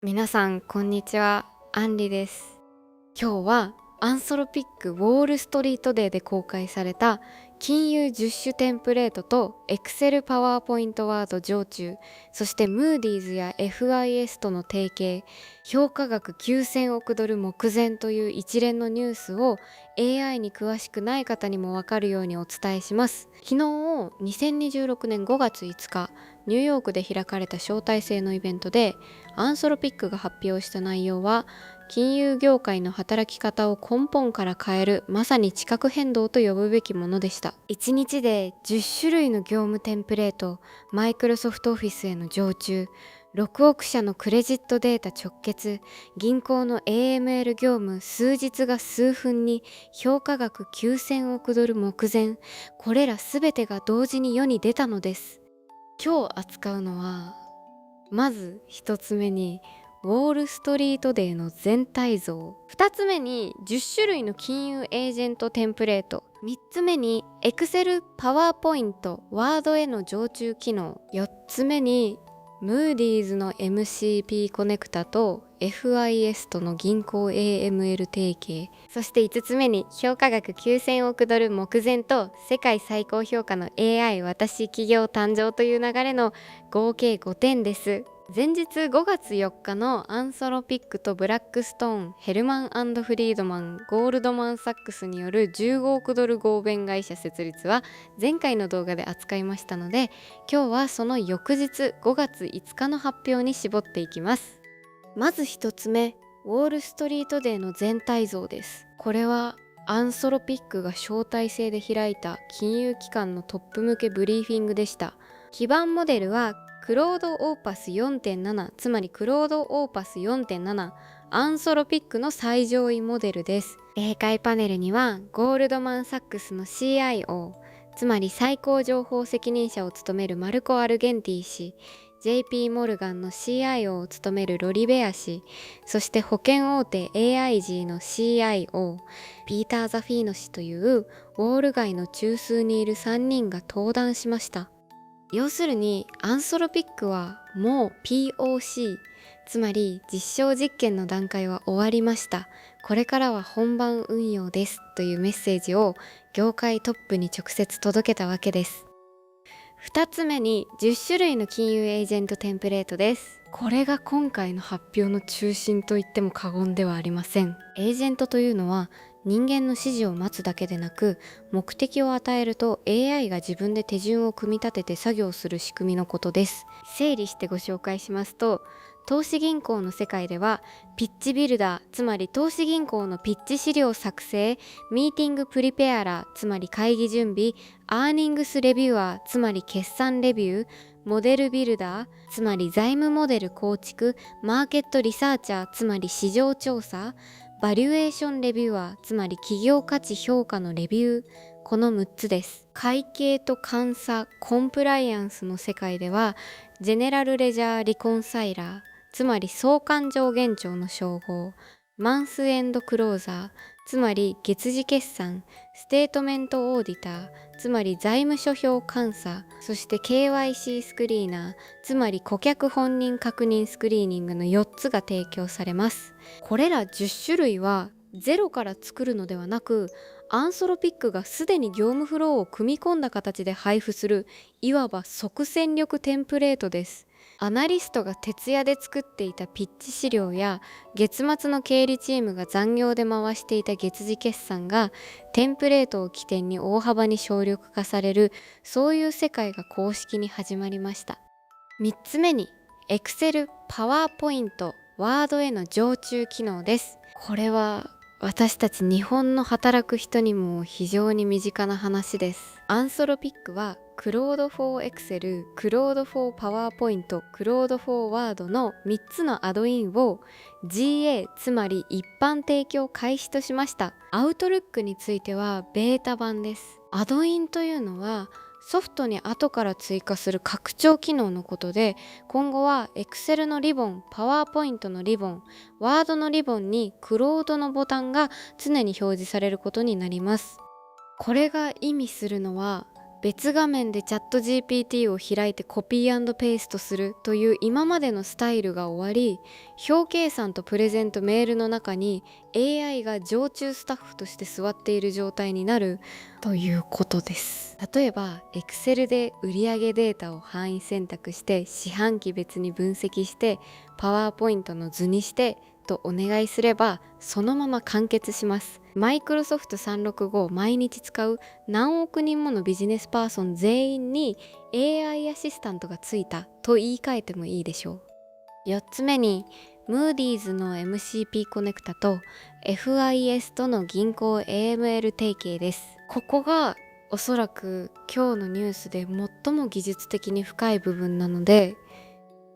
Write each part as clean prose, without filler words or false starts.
皆さんこんにちは、アンリです。今日はアンソロピックウォールストリートデーで公開された金融10種テンプレートと Excel パワーポイントワード常駐、そしてムーディーズや FIS との提携、評価額9000億ドル目前という一連のニュースを AI に詳しくない方にもわかるようにお伝えします。昨日2026年5月5日ニューヨークで開かれた招待制のイベントでアンソロピックが発表した内容は、金融業界の働き方を根本から変えるまさに地殻変動と呼ぶべきものでした。1日で10種類の業務テンプレート、マイクロソフトオフィスへの常駐、6億社のクレジットデータ直結、銀行の AML 業務数日が数分に、評価額9000億ドル目前、これら全てが同時に世に出たのです。今日扱うのは、まず一つ目にウォールストリートデーの全体像、二つ目に10種類の金融エージェントテンプレート、三つ目に Excel パワーポイントワードへの常駐機能、四つ目にムーディーズの MCP コネクタと FIS との銀行 AML 提携、そして5つ目に評価額9000億ドル目前と世界最高評価の AI 私企業誕生という流れの合計5点です。前日5月4日のアンソロピックとブラックストーン、ヘルマン&フリードマン、ゴールドマン・サックスによる15億ドル合弁会社設立は前回の動画で扱いましたので、今日はその翌日5月5日の発表に絞っていきます。まず一つ目、ウォールストリートデーの全体像です。これはアンソロピックが招待制で開いた金融機関のトップ向けブリーフィングでした。基盤モデルはクロードオーパス 4.7、 つまりクロードオーパス 4.7、 アンソロピックの最上位モデルです。例会パネルにはゴールドマン・サックスの CIO、 つまり最高情報責任者を務めるマルコ・アルゲンティ氏、 JP モルガンの CIO を務めるロリベア氏、そして保険大手 AIG の CIO ピーター・ザフィーノ氏というウォール街の中枢にいる3人が登壇しました。要するにアンソロピックはもう POC、 つまり実証実験の段階は終わりました、これからは本番運用ですというメッセージを業界トップに直接届けたわけです。2つ目に10種類の金融エージェントテンプレートです。これが今回の発表の中心と言っても過言ではありません。エージェントというのは人間の指示を待つだけでなく、目的を与えると AI が自分で手順を組み立てて作業する仕組みのことです。整理してご紹介しますと、投資銀行の世界ではピッチビルダー、つまり投資銀行のピッチ資料作成、ミーティングプリペアラー、つまり会議準備、アーニングスレビュアー、つまり決算レビュー、モデルビルダー、つまり財務モデル構築、マーケットリサーチャー、つまり市場調査、バリュエーションレビュアー、つまり企業価値評価のレビュー、この6つです。会計と監査、コンプライアンスの世界ではジェネラルレジャーリコンサイラー、つまり総勘定現帳の称号、マンスエンドクローザー、つまり月次決算、ステートメントオーディター、つまり財務諸表監査、そして KYC スクリーナー、つまり顧客本人確認スクリーニングの4つが提供されます。これら10種類はゼロから作るのではなく、アンソロピックがすでに業務フローを組み込んだ形で配布する、いわば即戦力テンプレートです。アナリストが徹夜で作っていたピッチ資料や、月末の経理チームが残業で回していた月次決算がテンプレートを起点に大幅に省力化される、そういう世界が公式に始まりました。3つ目に Excel パワーポイントワードへの常駐機能です。これは私たち日本の働く人にも非常に身近な話です。アンソロピックはクロードフォーエクセル、クロードフォーパワーポイント、クロードフォーワードの3つのアドインを GA、 つまり一般提供開始としました。アウトルックについてはベータ版です。アドインというのはソフトに後から追加する拡張機能のことで、今後は Excel のリボン、PowerPoint のリボン、Word のリボンにクロードのボタンが常に表示されることになります。これが意味するのは別画面でチャット GPT を開いてコピー&ペーストするという今までのスタイルが終わり、表計算とプレゼントメールの中に AI が常駐スタッフとして座っている状態になるということです。例えば Excel で売上データを範囲選択して四半期別に分析してパワーポイントの図にしてとお願いすればそのまま完結します。マイクロソフト365を毎日使う何億人ものビジネスパーソン全員に AI アシスタントがついたと言い換えてもいいでしょう。4つ目にムーディーズの MCP コネクタと FIS との銀行 AML 提携です。ここがおそらく今日のニュースで最も技術的に深い部分なので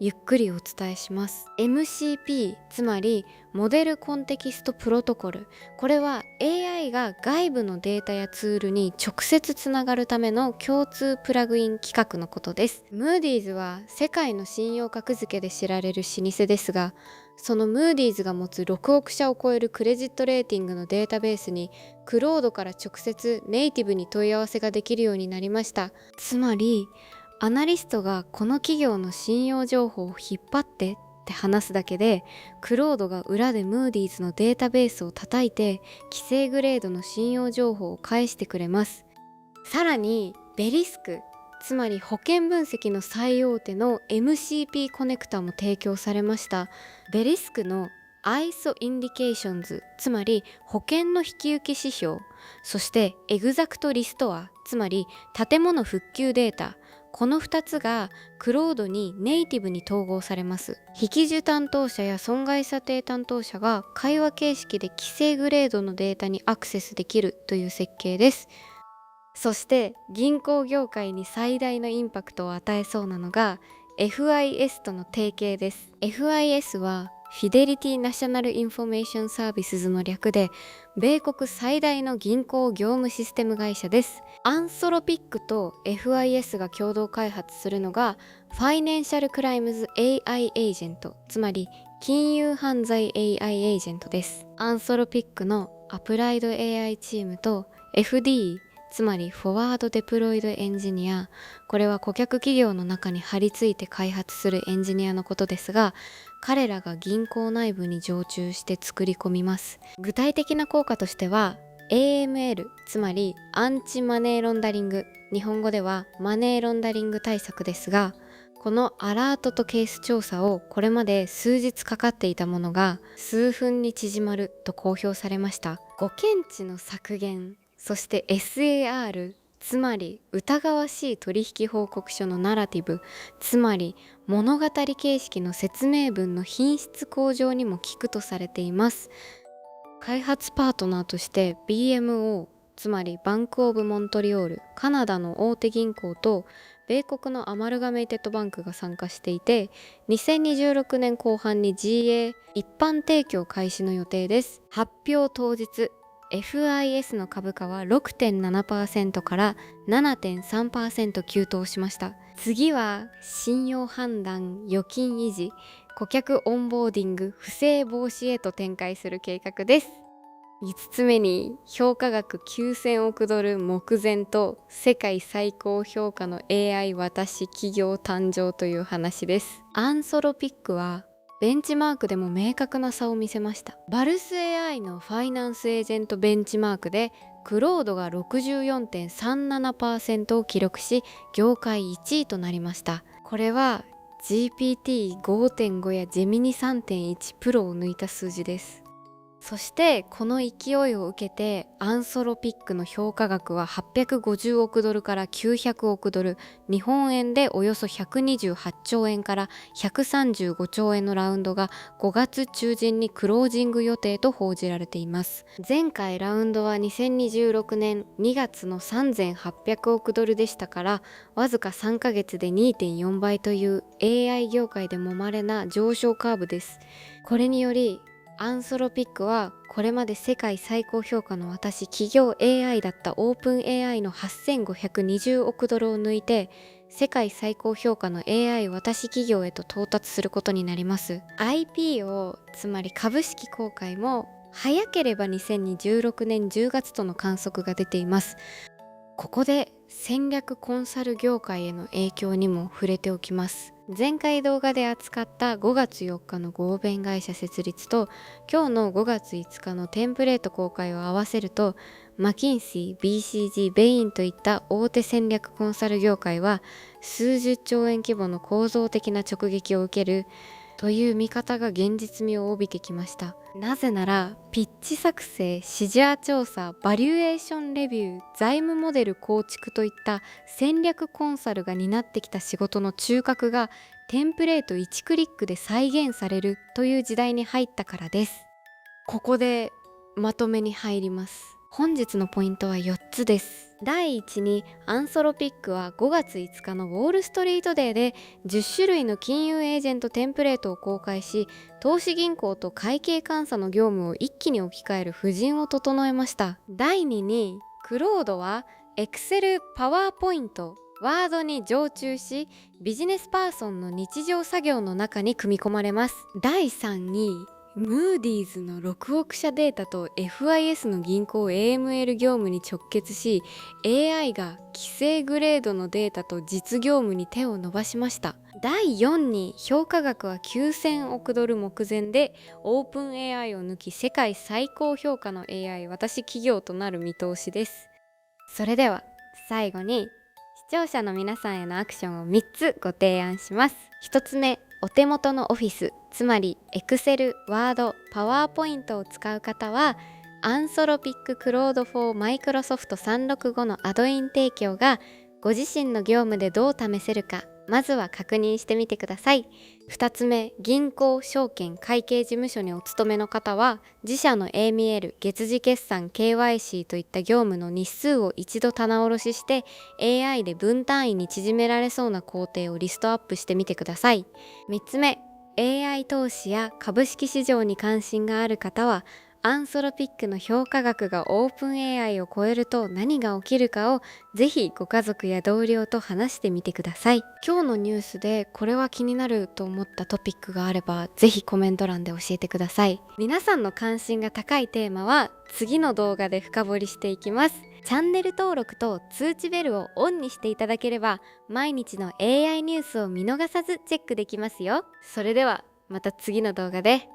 ゆっくりお伝えします。 MCP つまりモデルコンテキストプロトコル、これは AI が外部のデータやツールに直接つながるための共通プラグイン規格のことです。ムーディーズは世界の信用格付けで知られる老舗ですが、そのムーディーズが持つ6億社を超えるクレジットレーティングのデータベースにクロードから直接ネイティブに問い合わせができるようになりました。つまりアナリストがこの企業の信用情報を引っ張ってって話すだけで、クロードが裏でムーディーズのデータベースを叩いて規制グレードの信用情報を返してくれます。さらにベリスク、つまり保険分析の最大手の MCP コネクタも提供されました。ベリスクの ISO インディケーションズ、つまり保険の引き受け指標、そしてエグザクトリストア、つまり建物復旧データ、この2つがクロードにネイティブに統合されます。引き受担当者や損害査定担当者が会話形式で規制グレードのデータにアクセスできるという設計です。そして銀行業界に最大のインパクトを与えそうなのが FIS との提携です。 FIS はフィデリティナショナルインフォメーションサービスズの略で、米国最大の銀行業務システム会社です。アンソロピックと FIS が共同開発するのがファイナンシャルクライムズ AI エージェント、つまり金融犯罪 AI エージェントです。アンソロピックのアプライド AI チームと FD、つまりフォワードデプロイドエンジニア、これは顧客企業の中に張り付いて開発するエンジニアのことですが、彼らが銀行内部に常駐して作り込みます。具体的な効果としては AML、つまりアンチマネーロンダリング、日本語ではマネーロンダリング対策ですが、このアラートとケース調査をこれまで数日かかっていたものが数分に縮まると公表されました。誤検知の削減、そして SAR、つまり疑わしい取引報告書のナラティブ、つまり物語形式の説明文の品質向上にも効くとされています。開発パートナーとして BMO、つまりバンクオブモントリオール、カナダの大手銀行と米国のアマルガメイテッドバンクが参加していて、2026年後半に GA 一般提供開始の予定です。発表当日、FIS の株価は 6.7% から 7.3% 急騰しました。次は信用判断、預金維持、顧客オンボーディング、不正防止へと展開する計画です。5つ目に評価額9000億ドル目前と世界最高評価の AI 私企業誕生という話です。アンソロピックはベンチマークでも明確な差を見せました。バルス AI のファイナンスエージェントベンチマークでクロードが 64.37% を記録し業界1位となりました。これは GPT5.5 やジェミニ3.1プロを抜いた数字です。そしてこの勢いを受けてアンソロピックの評価額は850億ドルから900億ドル、日本円でおよそ128兆円から135兆円のラウンドが5月中旬にクロージング予定と報じられています。前回ラウンドは2026年2月の3800億ドルでしたから、わずか3ヶ月で 2.4 倍という AI 業界でも稀な上昇カーブです。これによりアンソロピックはこれまで世界最高評価の私企業 AI だったオープン AI の8520億ドルを抜いて世界最高評価の AI 私企業へと到達することになります。 IPO、 つまり株式公開も早ければ2026年10月との観測が出ています。ここで戦略コンサル業界への影響にも触れておきます。前回動画で扱った5月4日の合弁会社設立と今日の5月5日のテンプレート公開を合わせると、マキンシー、BCG、ベインといった大手戦略コンサル業界は数十兆円規模の構造的な直撃を受けるという見方が現実味を帯びてきました。なぜならピッチ作成、市場調査、バリュエーションレビュー、財務モデル構築といった戦略コンサルが担ってきた仕事の中核がテンプレート1クリックで再現されるという時代に入ったからです。ここでまとめに入ります。本日のポイントは4つです。第一に、アンソロピックは5月5日のウォールストリートデーで10種類の金融エージェントテンプレートを公開し、投資銀行と会計監査の業務を一気に置き換える布陣を整えました。第2に、クロードは Excel、パワーポイント、ワードに常駐し、ビジネスパーソンの日常作業の中に組み込まれます。第3に、ムーディーズの6億社データと FIS の銀行 AML 業務に直結し、 AI が規制グレードのデータと実業務に手を伸ばしました。第4に、評価額は9000億ドル目前でオープン AI を抜き世界最高評価の AI 私企業となる見通しです。それでは最後に視聴者の皆さんへのアクションを3つご提案します。1つ目、お手元のオフィス、つまり Excel、Word、PowerPoint を使う方はアンソロピッククロード4マイクロソフト365のアドイン提供がご自身の業務でどう試せるか、まずは確認してみてください。2つ目、銀行、証券、会計事務所にお勤めの方は自社の AML、月次決算、KYC といった業務の日数を一度棚卸しして AI で分単位に縮められそうな工程をリストアップしてみてください。3つ目、AI 投資や株式市場に関心がある方はアンソロピックの評価額がオープン AI を超えると何が起きるかをぜひご家族や同僚と話してみてください。今日のニュースでこれは気になると思ったトピックがあればぜひコメント欄で教えてください。皆さんの関心が高いテーマは次の動画で深掘りしていきます。チャンネル登録と通知ベルをオンにしていただければ毎日の AI ニュースを見逃さずチェックできますよ。それではまた次の動画で。